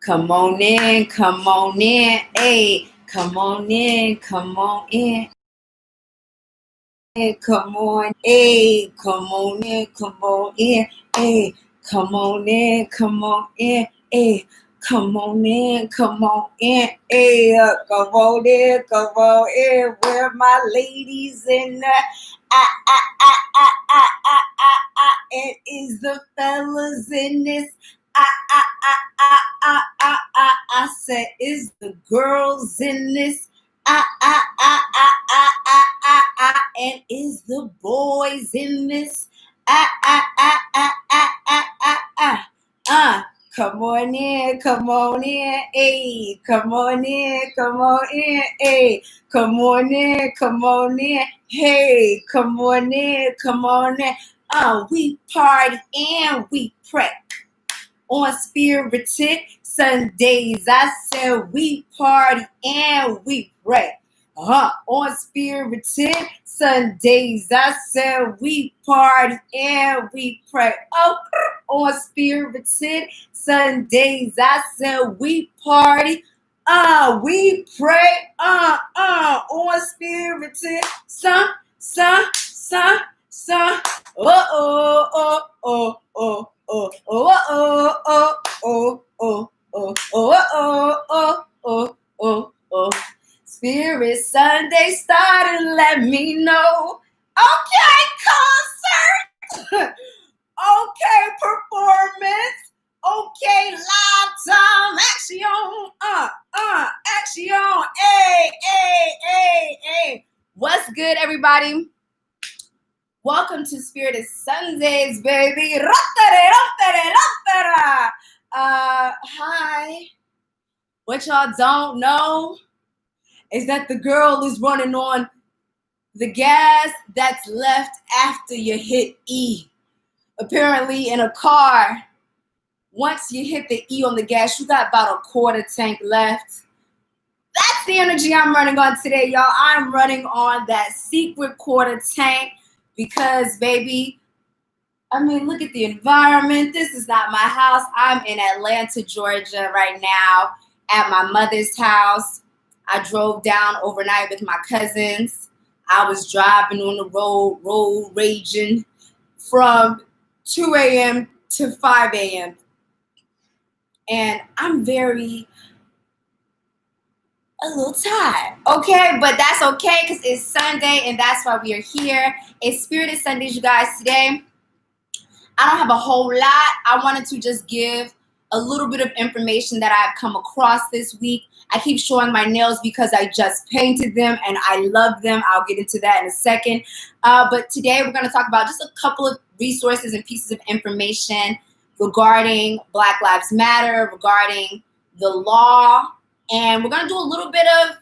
Come on in, come on in, hey. Come on in, come on in. Come on, hey. Come on in, come on in, hey. Come on in, come on in, hey. Come on in, come on in, hey. Come on in. Where my ladies in the it is the fellas in this. I said, is the girls in this? And is the boys in this? Come on in, hey. Come on in, hey. Come on in, hey. Come on in. We party and we pray on Spirited Sundays. I said we party and we pray. On Spirited Sundays. I said we party and we pray. On Spirited Sundays. I said we party. We pray. On Spirited Spirit Sunday started, let me know. Okay, concert. Okay, performance. Okay, live time action. Action. Hey. What's good, everybody? Welcome to Spirited Sundays, baby. Hi. What y'all don't know is that the girl is running on the gas that's left after you hit E. Apparently, in a car, once you hit the E on the gas, you got about a quarter tank left. That's the energy I'm running on today, y'all. I'm running on that secret quarter tank because, baby, I mean, look at the environment. This is not my house. I'm in Atlanta, Georgia right now at my mother's house. I drove down overnight with my cousins. I was driving on the road raging from 2 a.m. to 5 a.m. And I'm a little tired, okay? But that's okay because it's Sunday and that's why we are here. It's Spirited Sundays, you guys, today. I don't have a whole lot. I wanted to just give a little bit of information that I've come across this week. I keep showing my nails because I just painted them and I love them. I'll get into that in a second. But today we're going to talk about just a couple of resources and pieces of information regarding Black Lives Matter, regarding the law. And we're going to do a little bit of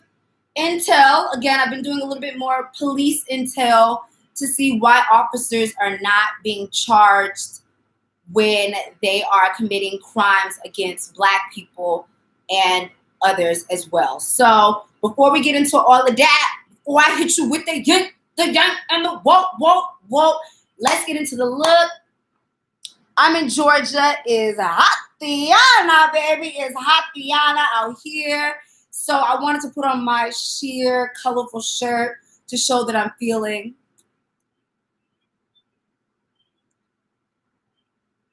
intel. Again, I've been doing a little bit more police intel to see why officers are not being charged when they are committing crimes against Black people and others as well. So before we get into all of that, before I hit you with the yank, and the whoa, let's get into the look. I'm in Georgia. It's Hotiana, baby. It's Hotiana out here. So I wanted to put on my sheer, colorful shirt to show that I'm feeling.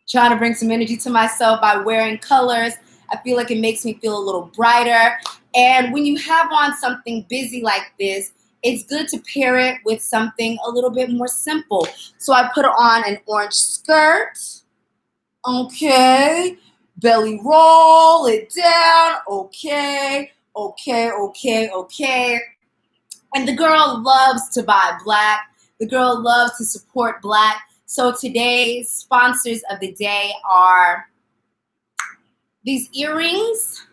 Trying to bring some energy to myself by wearing colors. I feel like it makes me feel a little brighter. And when you have on something busy like this, it's good to pair it with something a little bit more simple. So I put on an orange skirt. Okay. Belly roll it down. Okay. And the girl loves to buy Black. The girl loves to support Black. So today's sponsors of the day are these earrings.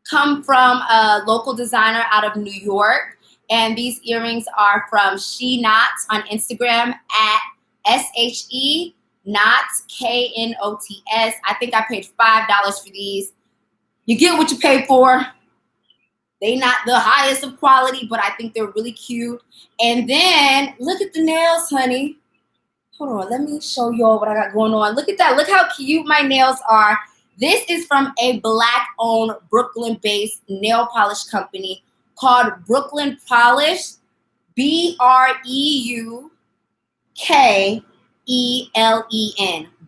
Come from a local designer out of New York. And these earrings are from She Knots on Instagram at SHE Knots, KNOTS. I think I paid $5 for these. You get what you pay for. They not the highest of quality, but I think they're really cute. And then look at the nails, honey. Hold on, let me show y'all what I got going on. Look at that. Look how cute my nails are. This is from a Black-owned, Brooklyn-based nail polish company called Brooklyn Polish, BREUKELEN,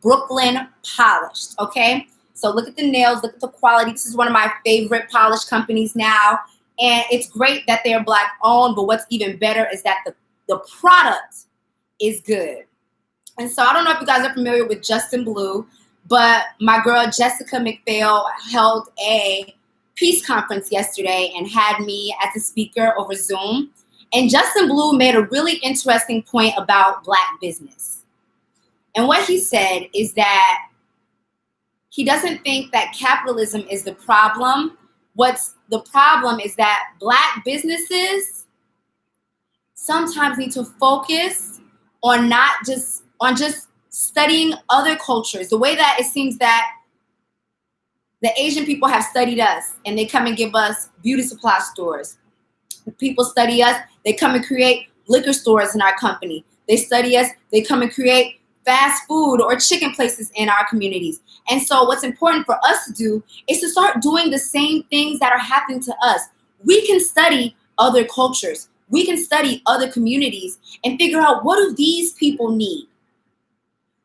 Brooklyn Polished, okay? So look at the nails, look at the quality. This is one of my favorite polish companies now. And it's great that they're Black-owned, but what's even better is that the product is good. And so I don't know if you guys are familiar with Justin Blue, but my girl Jessica McPhail held a peace conference yesterday and had me as a speaker over Zoom. And Justin Blue made a really interesting point about Black business. And what he said is that he doesn't think that capitalism is the problem. What's the problem is that Black businesses sometimes need to focus on just studying other cultures. The way that it seems that the Asian people have studied us and they come and give us beauty supply stores. People study us, they come and create liquor stores in our company. They study us, they come and create fast food or chicken places in our communities. And so what's important for us to do is to start doing the same things that are happening to us. We can study other cultures. We can study other communities and figure out, what do these people need?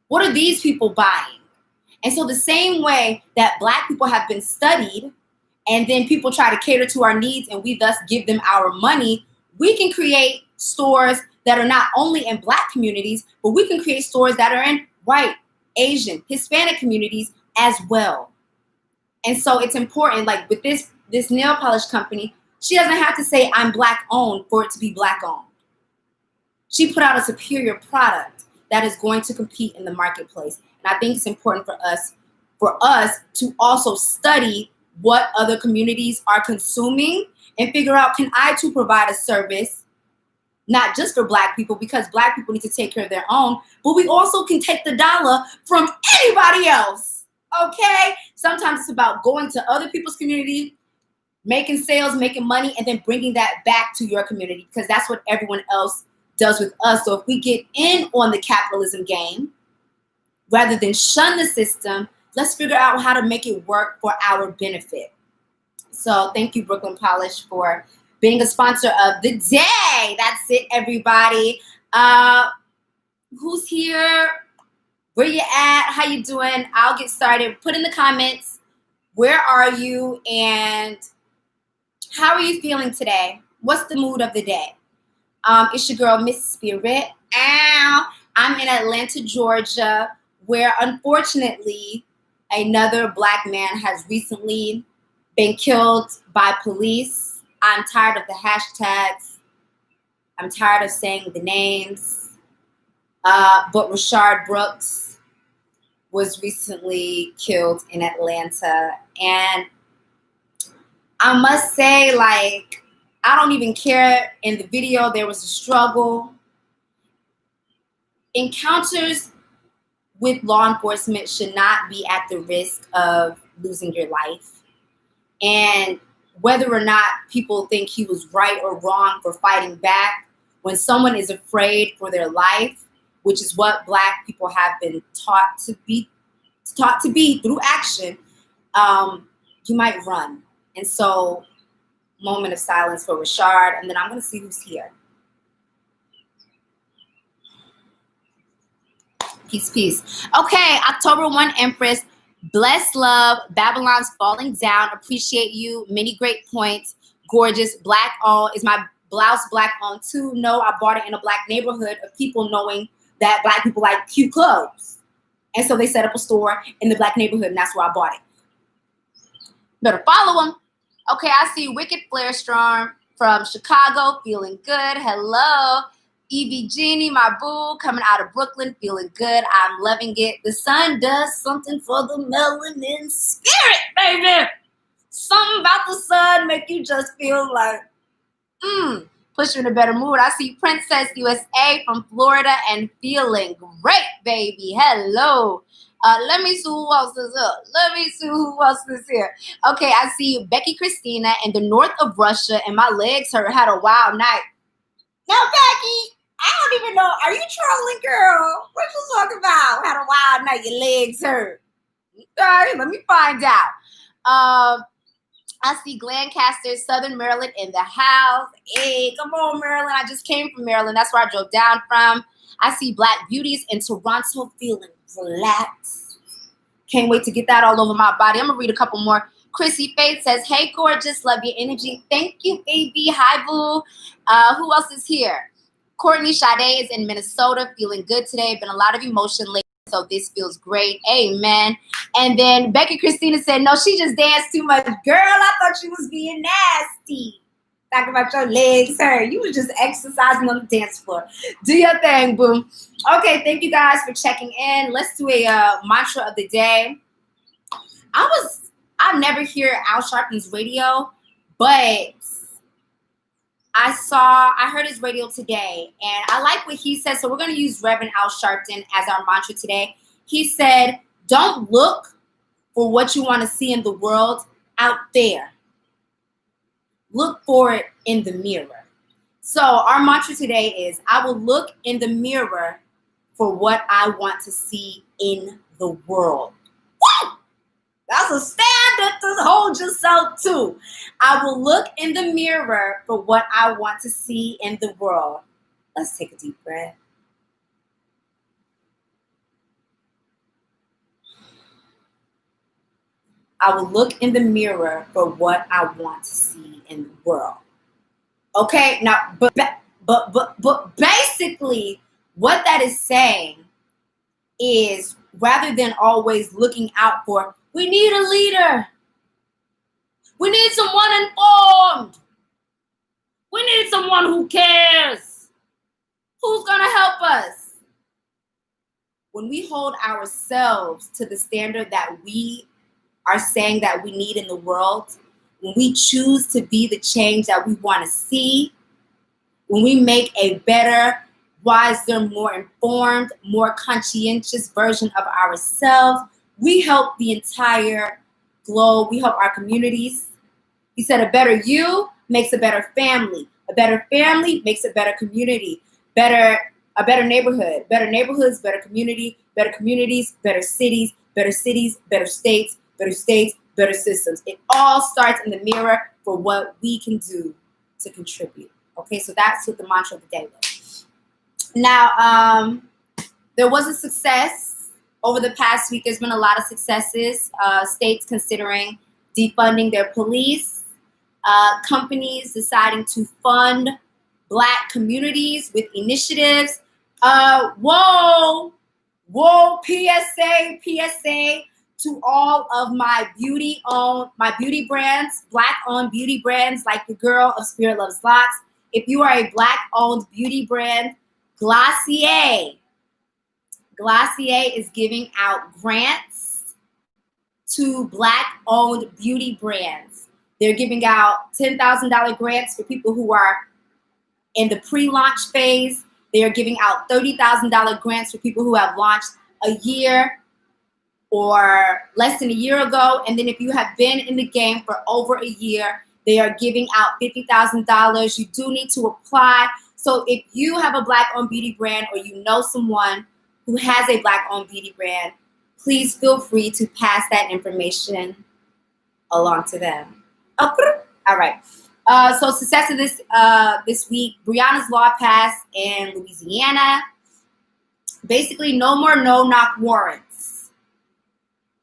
What are these people buying? And so the same way that Black people have been studied and then people try to cater to our needs and we thus give them our money, we can create stores that are not only in Black communities, but we can create stores that are in white, Asian, Hispanic communities as well. And so it's important, like with this nail polish company, she doesn't have to say I'm Black owned for it to be Black owned. She put out a superior product that is going to compete in the marketplace. And I think it's important for us to also study what other communities are consuming and figure out, can I too provide a service, not just for Black people, because Black people need to take care of their own, but we also can take the dollar from anybody else, okay? Sometimes it's about going to other people's community, making sales, making money, and then bringing that back to your community, because that's what everyone else does with us. So if we get in on the capitalism game, rather than shun the system, let's figure out how to make it work for our benefit. So thank you, Brooklyn Polish, for being a sponsor of the day. That's it, everybody. Who's here? Where you at? How you doing? I'll get started. Put in the comments, where are you and how are you feeling today? What's the mood of the day? It's your girl, Miss Spirit. I'm in Atlanta, Georgia, where unfortunately another Black man has recently been killed by police. I'm tired of the hashtags. I'm tired of saying the names. But Rashard Brooks was recently killed in Atlanta. And I must say, like, I don't even care. In the video, there was a struggle. Encounters with law enforcement should not be at the risk of losing your life. And whether or not people think he was right or wrong for fighting back, when someone is afraid for their life, which is what Black people have been taught to be through action, you might run. And so, moment of silence for Rashard, and then I'm gonna see who's here. Peace, peace. Okay, October 1, Empress. Bless love. Babylon's falling down. Appreciate you. Many great points. Gorgeous. Black owned. Is my blouse Black owned too? No, I bought it in a Black neighborhood of people knowing that Black people like cute clothes. And so they set up a store in the Black neighborhood, and that's where I bought it. Better follow them. Okay, I see Wicked Flare Storm from Chicago. Feeling good. Hello. Evie Jeannie, my boo, coming out of Brooklyn, feeling good. I'm loving it. The sun does something for the melanin spirit, baby. Something about the sun make you just feel like, push you in a better mood. I see Princess USA from Florida and feeling great, baby. Hello. Let me see who else is up. Here. Okay, I see Becky Christina in the north of Russia, and my legs hurt. Had a wild night. No, Becky, I don't even know. Are you trolling, girl? What you talking about? Had a wild night. Your legs hurt. Okay, let me find out. I see Glancaster, Southern Maryland in the house. Hey, come on, Maryland. I just came from Maryland. That's where I drove down from. I see Black Beauties in Toronto feeling relaxed. Can't wait to get that all over my body. I'm going to read a couple more. Chrissy Faith says, hey, gorgeous. Love your energy. Thank you, baby. Hi, boo. Who else is here? Courtney Sade is in Minnesota, feeling good today. Been a lot of emotion lately, so this feels great. Amen. And then Becky Christina said, no, she just danced too much. Girl, I thought she was being nasty. Talk about your legs, her. You was just exercising on the dance floor. Do your thing, boom. Okay, thank you guys for checking in. Let's do a mantra of the day. I never hear Al Sharpton's radio, but I heard his radio today, and I like what he said. So we're going to use Reverend Al Sharpton as our mantra today. He said, don't look for what you want to see in the world out there. Look for it in the mirror. So our mantra today is, I will look in the mirror for what I want to see in the world. Woo! That's a standard to hold yourself to. I will look in the mirror for what I want to see in the world. Let's take a deep breath. I will look in the mirror for what I want to see in the world. Okay, now, but basically, what that is saying is, rather than always looking out for, we need a leader. We need someone informed. We need someone who cares. Who's going to help us? When we hold ourselves to the standard that we are saying that we need in the world, when we choose to be the change that we want to see, when we make a better, wiser, more informed, more conscientious version of ourselves, we help the entire globe. We help our communities. He said a better you makes a better family. A better family makes a better community. A better neighborhood. Better neighborhoods, better community, better communities, better cities, better states, better systems. It all starts in the mirror for what we can do to contribute. Okay, so that's what the mantra of the day was. Now, there was a success over the past week. There's been a lot of successes. States considering defunding their police, companies deciding to fund Black communities with initiatives. Whoa, PSA to all of my beauty brands, Black-owned beauty brands, like the girl of Spirit Loves Locks. If you are a Black-owned beauty brand, Glossier is giving out grants to Black-owned beauty brands. They're giving out $10,000 grants for people who are in the pre-launch phase. They are giving out $30,000 grants for people who have launched a year or less than a year ago. And then if you have been in the game for over a year, they are giving out $50,000. You do need to apply. So if you have a Black-owned beauty brand, or you know someone who has a Black-owned beauty brand, please feel free to pass that information along to them. All right. So success of this week, Breonna's law passed in Louisiana. Basically, no more no-knock warrants.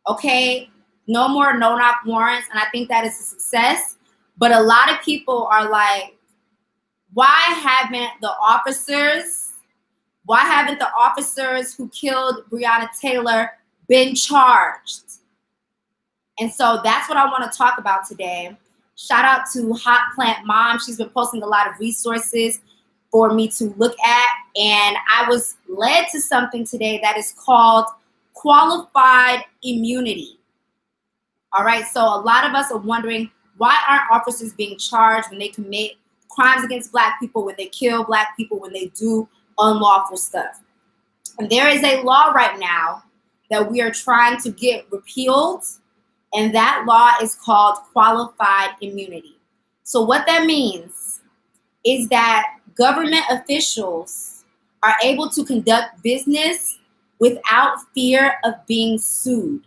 Okay? No more no-knock warrants, and I think that is a success. But a lot of people are like, why haven't the officers who killed Breonna Taylor been charged? And so that's what I want to talk about today. Shout out to Hot Plant Mom. She's been posting a lot of resources for me to look at. And I was led to something today that is called qualified immunity. All right. So a lot of us are wondering, why aren't officers being charged when they commit crimes against Black people, when they kill Black people, when they do unlawful stuff? And there is a law right now that we are trying to get repealed. And that law is called qualified immunity. So what that means is that government officials are able to conduct business without fear of being sued.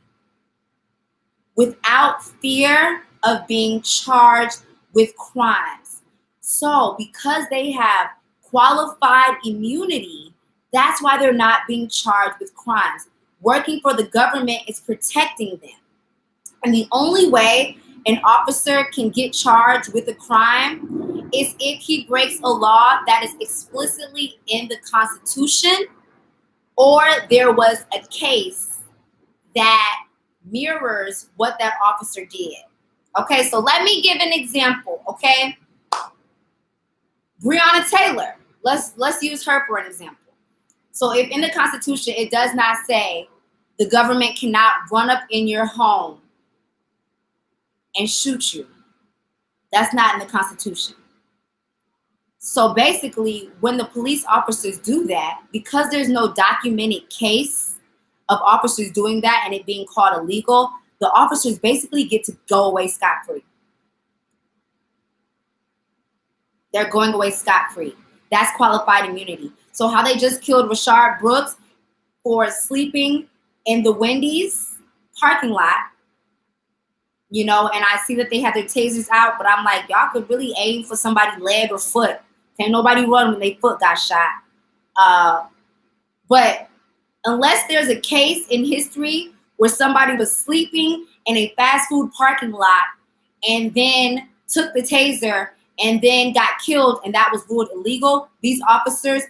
without fear of being charged with crimes. So because they have qualified immunity, that's why they're not being charged with crimes. Working for the government is protecting them. And the only way an officer can get charged with a crime is if he breaks a law that is explicitly in the Constitution, or there was a case that mirrors what that officer did. Okay, so let me give an example, okay? Breonna Taylor, let's use her for an example. So if in the Constitution it does not say the government cannot run up in your home and shoot you, that's not in the Constitution. So basically, when the police officers do that, because there's no documented case of officers doing that and it being called illegal, the officers basically get to go away scot-free. They're going away scot-free. That's qualified immunity. So how they just killed Rashard Brooks for sleeping in the Wendy's parking lot, you know, and I see that they have their tasers out, but I'm like, y'all could really aim for somebody's leg or foot. Can't nobody run when their foot got shot. But unless there's a case in history where somebody was sleeping in a fast food parking lot and then took the taser and then got killed and that was ruled illegal, these officers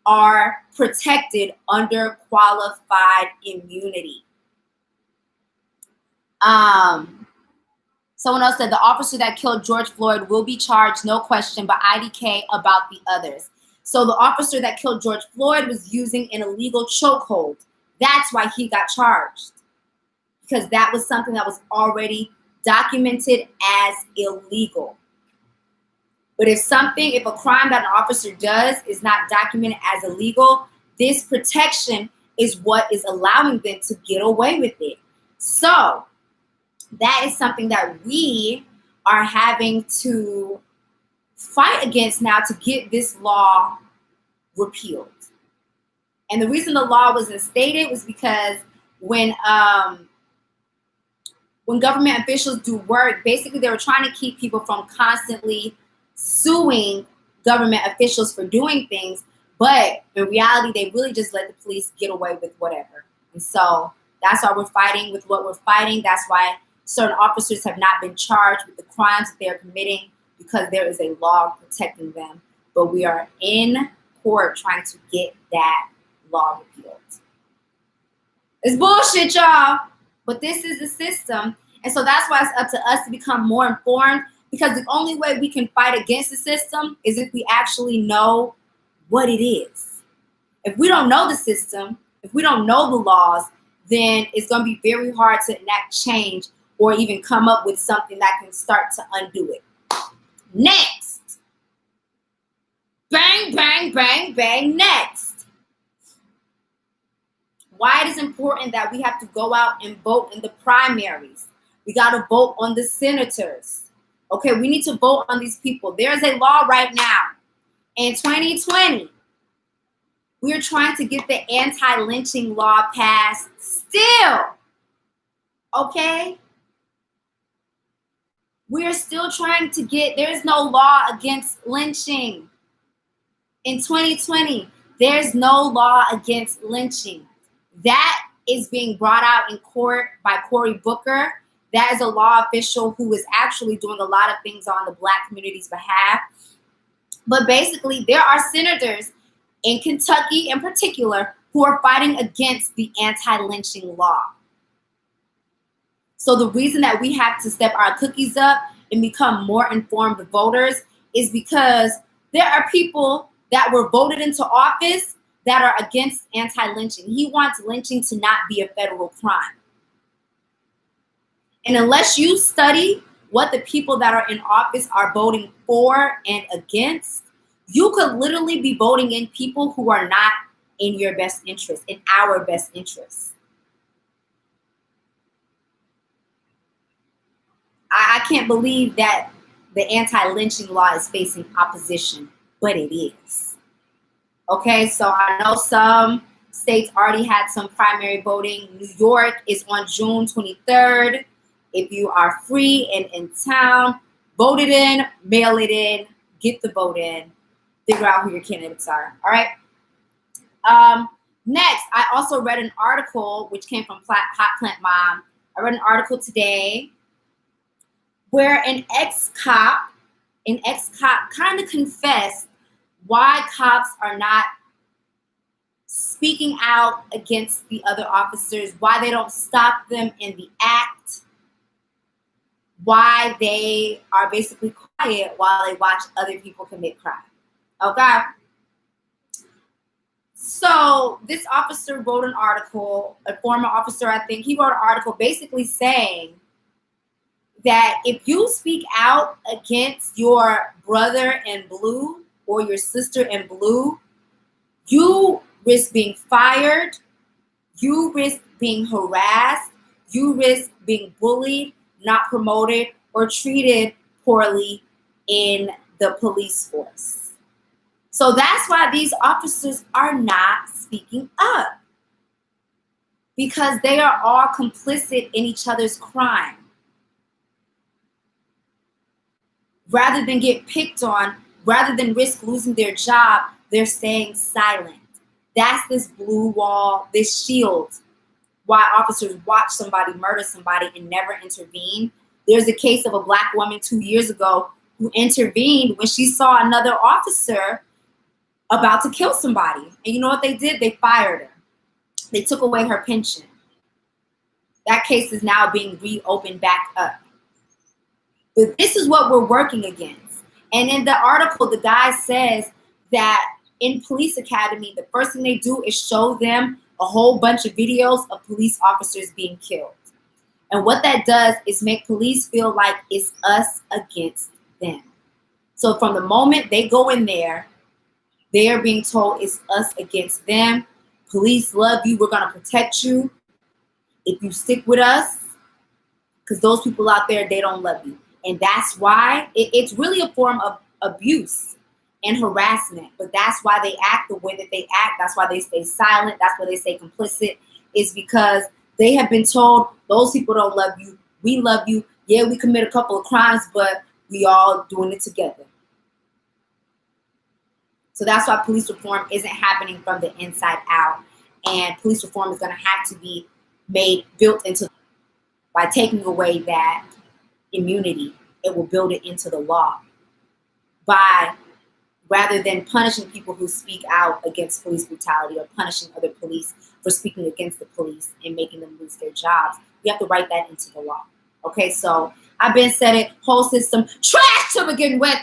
are protected under qualified immunity. Someone else said the officer that killed George Floyd will be charged, no question, but IDK about the others. So the officer that killed George Floyd was using an illegal chokehold. That's why he got charged, because that was something that was already documented as illegal. But if a crime that an officer does is not documented as illegal, this protection is what is allowing them to get away with it. So that is something that we are having to fight against now to get this law repealed. And the reason the law was instated was because when government officials do work, basically they were trying to keep people from constantly suing government officials for doing things, but in reality they really just let the police get away with whatever. And so that's why we're fighting with what we're fighting. That's why certain officers have not been charged with the crimes that they are committing, because there is a law protecting them. But we are in court trying to get that law repealed. It's bullshit, y'all, but this is the system. And so that's why it's up to us to become more informed, because the only way we can fight against the system is if we actually know what it is. If we don't know the system, if we don't know the laws, then it's going to be very hard to enact change or even come up with something that can start to undo it. Next. Bang, bang, bang, bang, next. Why it is important that we have to go out and vote in the primaries. We got to vote on the senators. Okay, we need to vote on these people. There's a law right now. In 2020, we're trying to get the anti-lynching law passed still. Okay? We're still trying to there's no law against lynching. In 2020, there's no law against lynching. That is being brought out in court by Cory Booker. That is a law official who is actually doing a lot of things on the Black community's behalf. But basically, there are senators in Kentucky in particular who are fighting against the anti-lynching law. So the reason that we have to step our cookies up and become more informed voters is because there are people that were voted into office that are against anti-lynching. He wants lynching to not be a federal crime. And unless you study what the people that are in office are voting for and against, you could literally be voting in people who are not in your best interest, in our best interest. I can't believe that the anti-lynching law is facing opposition, but it is. Okay, so I know some states already had some primary voting. New York is on June 23rd. If you are free and in town, vote it in, mail it in, get the vote in, figure out who your candidates are. All right. Next, I also read an article which came from Hot Plant Mom. I read an article today where an ex-cop kind of confessed why cops are not speaking out against the other officers, why they don't stop them in the act, why they are basically quiet while they watch other people commit crime. Okay? So this officer wrote an article, a former officer, I think, he wrote an article basically saying that if you speak out against your brother in blue or your sister in blue, you risk being fired, you risk being harassed, you risk being bullied, not promoted, or treated poorly in the police force. So that's why these officers are not speaking up, because they are all complicit in each other's crime. Rather than get picked on, rather than risk losing their job, they're staying silent. That's this blue wall, this shield, why officers watch somebody murder somebody and never intervene. There's a case of a Black woman 2 years ago who intervened when she saw another officer about to kill somebody. And you know what they did? They fired her. They took away her pension. That case is now being reopened back up. But this is what we're working against. And in the article, the guy says that in police academy, the first thing they do is show them a whole bunch of videos of police officers being killed. And what that does is make police feel like it's us against them. So from the moment they go in there, they are being told it's us against them. Police love you. We're going to protect you if you stick with us, because those people out there, they don't love you. And that's why it's really a form of abuse and harassment. But that's why they act the way that they act. That's why they stay silent. That's why they stay complicit. Is because they have been told those people don't love you. We love you. Yeah, we commit a couple of crimes, but we all doing it together. So that's why police reform isn't happening from the inside out. And police reform is going to have to be built into by taking away that immunity. It will build it into the law by rather than punishing people who speak out against police brutality or punishing other police for speaking against the police and making them lose their jobs. We have to write that into the law. Okay, so I've been said it, whole system trash to begin with.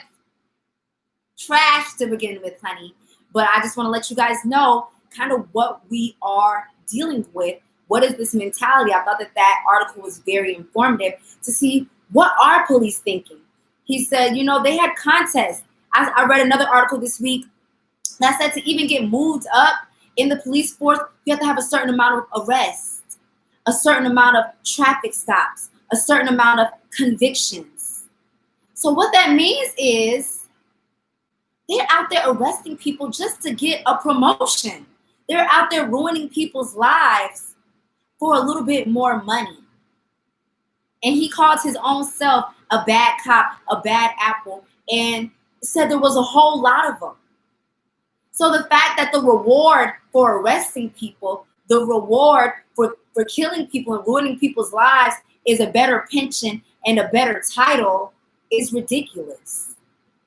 Trash to begin with, honey. But I just want to let you guys know kind of what we are dealing with. What is this mentality? I thought that article was very informative to see what are police thinking. He said, you know, they had contests. I read another article this week that said to even get moved up in the police force, you have to have a certain amount of arrests, a certain amount of traffic stops, a certain amount of convictions. So what that means is they're out there arresting people just to get a promotion. They're out there ruining people's lives for a little bit more money. And he called his own self a bad cop, a bad apple, and said there was a whole lot of them. So the fact that the reward for arresting people, the reward for killing people and ruining people's lives is a better pension and a better title is ridiculous.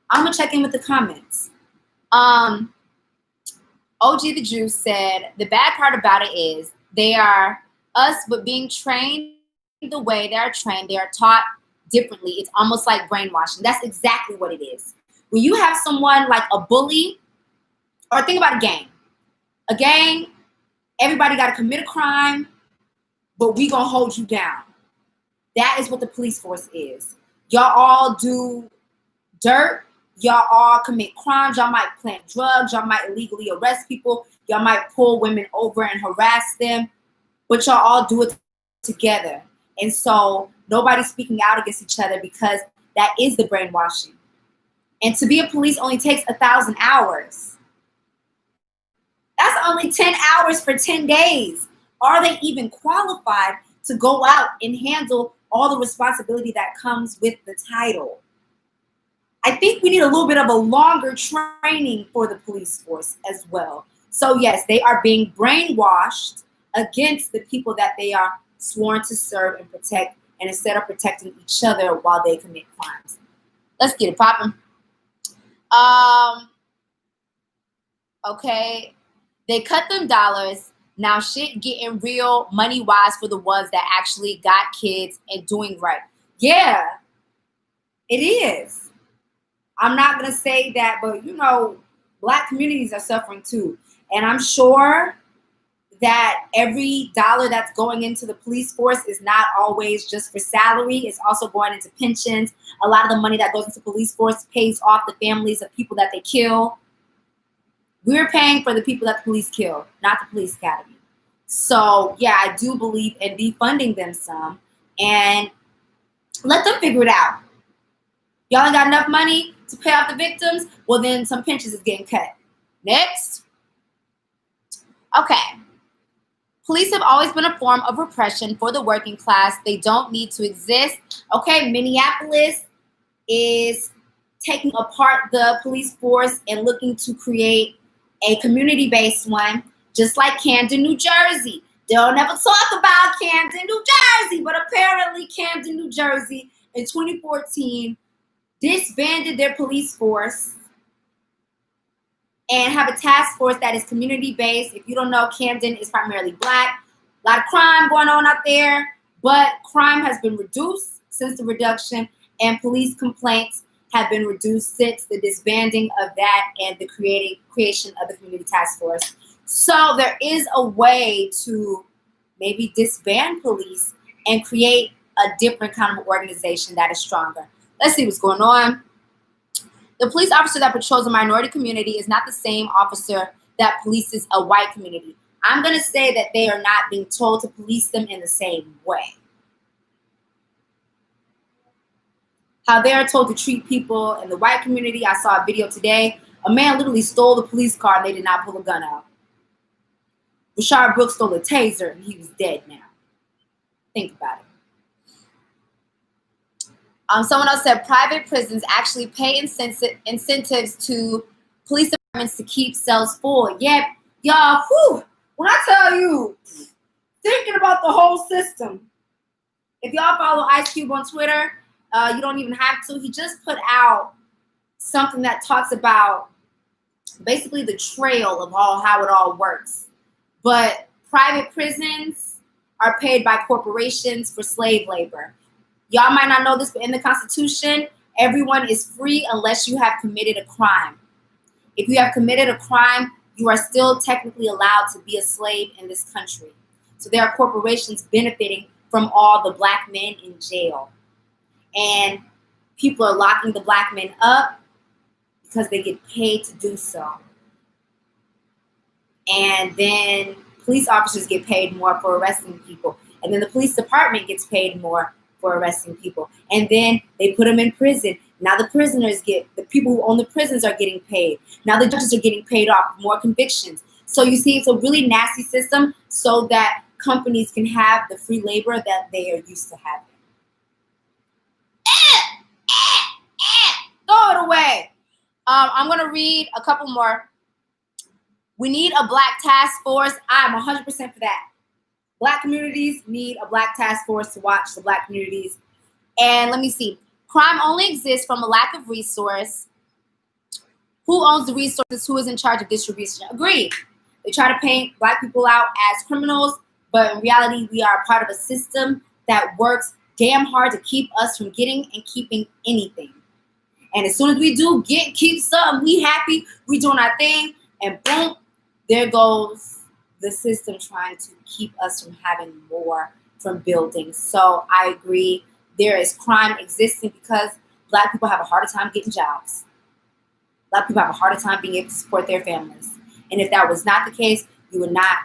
I'm going to check in with the comments. OG the Jew said, the bad part about it is they are us, but being trained the way they are trained, they are taught differently. It's almost like brainwashing. That's exactly what it is. When you have someone like a bully, or think about a gang. A gang, everybody got to commit a crime, but we going to hold you down. That is what the police force is. Y'all all do dirt. Y'all all commit crimes. Y'all might plant drugs. Y'all might illegally arrest people. Y'all might pull women over and harass them. But y'all all do it together. And so nobody's speaking out against each other because that is the brainwashing. And to be a police only takes 1,000 hours. That's only 10 hours for 10 days. Are they even qualified to go out and handle all the responsibility that comes with the title. I think we need a little bit of a longer training for the police force as well. So yes, they are being brainwashed against the people that they are sworn to serve and protect, and instead of protecting each other while they commit crimes. Let's get it popping. Okay, they cut them dollars. Now shit getting real money-wise for the ones that actually got kids and doing right. Yeah, it is. I'm not going to say that, but you know, Black communities are suffering too. And I'm sure that every dollar that's going into the police force is not always just for salary. It's also going into pensions. A lot of the money that goes into police force pays off the families of people that they kill. We're paying for the people that the police kill, not the police academy. So yeah, I do believe in defunding them some and let them figure it out. Y'all ain't got enough money to pay off the victims? Well, then some pensions is getting cut. Next. Okay. Police have always been a form of repression for the working class. They don't need to exist. Okay, Minneapolis is taking apart the police force and looking to create a community-based one, just like Camden, New Jersey. They'll never talk about Camden, New Jersey, but apparently Camden, New Jersey in 2014 disbanded their police force and have a task force that is community-based. If you don't know, Camden is primarily Black. A lot of crime going on out there, but crime has been reduced since the reduction, and police complaints have been reduced since the disbanding of that and the creation of the community task force. So there is a way to maybe disband police and create a different kind of organization that is stronger. Let's see what's going on. The police officer that patrols a minority community is not the same officer that polices a white community. I'm going to say that they are not being told to police them in the same way. How they are told to treat people in the white community. I saw a video today. A man literally stole the police car and they did not pull a gun out. Rashard Brooks stole a taser and he was dead now. Think about it. Someone else said private prisons actually pay incentives to police departments to keep cells full. Yeah, y'all, when I tell you, thinking about the whole system. If y'all follow Ice Cube on Twitter, you don't even have to. He just put out something that talks about basically the trail of how it all works. But private prisons are paid by corporations for slave labor. Y'all might not know this, but in the Constitution, everyone is free unless you have committed a crime. If you have committed a crime, you are still technically allowed to be a slave in this country. So there are corporations benefiting from all the Black men in jail. And people are locking the Black men up because they get paid to do so. And then police officers get paid more for arresting people. And then the police department gets paid more for arresting people. And then they put them in prison. Now the people who own the prisons are getting paid. Now the judges are getting paid off for more convictions. So you see, it's a really nasty system so that companies can have the free labor that they are used to having. Throw it away. I'm going to read a couple more. We need a Black task force. I'm 100% for that. Black communities need a Black task force to watch the Black communities. And let me see. Crime only exists from a lack of resource. Who owns the resources? Who is in charge of distribution? Agreed. They try to paint Black people out as criminals, but in reality, we are a part of a system that works damn hard to keep us from getting and keeping anything. And as soon as we do keep something, we happy, we doing our thing, and boom, there goes the system trying to keep us from having more, from building. So I agree, there is crime existing because Black people have a harder time getting jobs. Black people have a harder time being able to support their families. And if that was not the case, you would not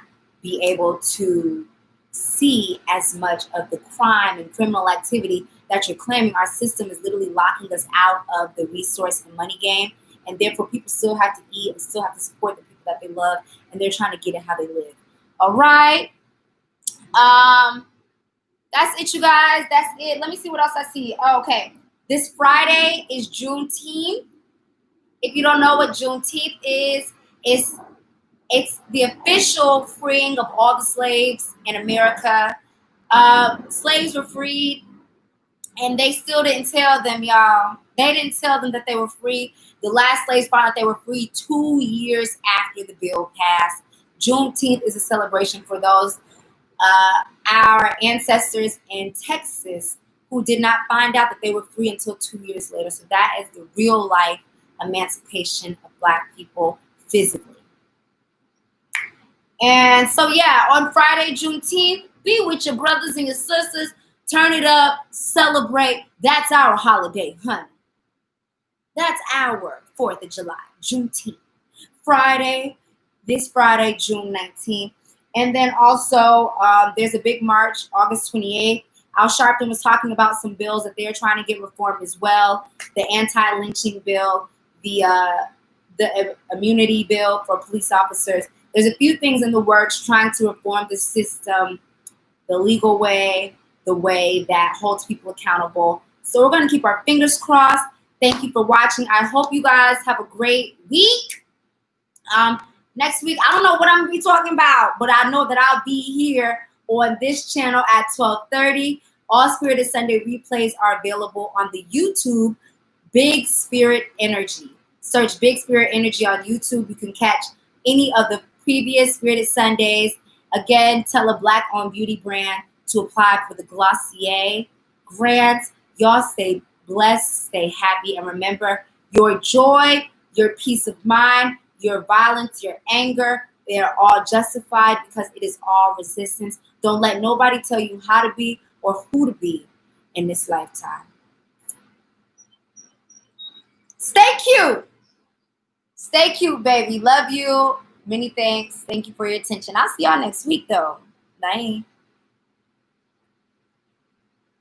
be able to see as much of the crime and criminal activity that you're claiming. Our system is literally locking us out of the resource and money game. And therefore, people still have to eat and still have to support the people that they love. And they're trying to get it how they live. All right. That's it, you guys. That's it. Let me see what else I see. Oh, okay. This Friday is Juneteenth. If you don't know what Juneteenth is, it's the official freeing of all the slaves in America. Slaves were freed, and they still didn't tell them, y'all. They didn't tell them that they were free. The last slaves found out they were free 2 years after the bill passed. Juneteenth is a celebration for those our ancestors in Texas who did not find out that they were free until 2 years later. So that is the real life emancipation of Black people physically. And so, yeah, on Friday, Juneteenth, be with your brothers and your sisters. Turn it up, celebrate. That's our holiday, honey. That's our 4th of July, Juneteenth. This Friday, June 19th. And then also, there's a big march, August 28th. Al Sharpton was talking about some bills that they're trying to get reformed as well. The anti-lynching bill, the immunity bill for police officers. There's a few things in the works trying to reform the system, the legal way, the way that holds people accountable. So we're going to keep our fingers crossed. Thank you for watching. I hope you guys have a great week. Next week, I don't know what I'm going to be talking about, but I know that I'll be here on this channel at 12:30. All Spirited Sunday replays are available on the YouTube Big Spirit Energy. Search Big Spirit Energy on YouTube. You can catch any of the previous Spirited Sundays. Again, tell a Black-owned beauty brand to apply for the Glossier grant. Y'all stay blessed, stay happy, and remember, your joy, your peace of mind, your violence, your anger, they are all justified because it is all resistance. Don't let nobody tell you how to be or who to be in this lifetime. Stay cute. Stay cute, baby. Love you. Many thanks. Thank you for your attention. I'll see y'all next week, though. Bye.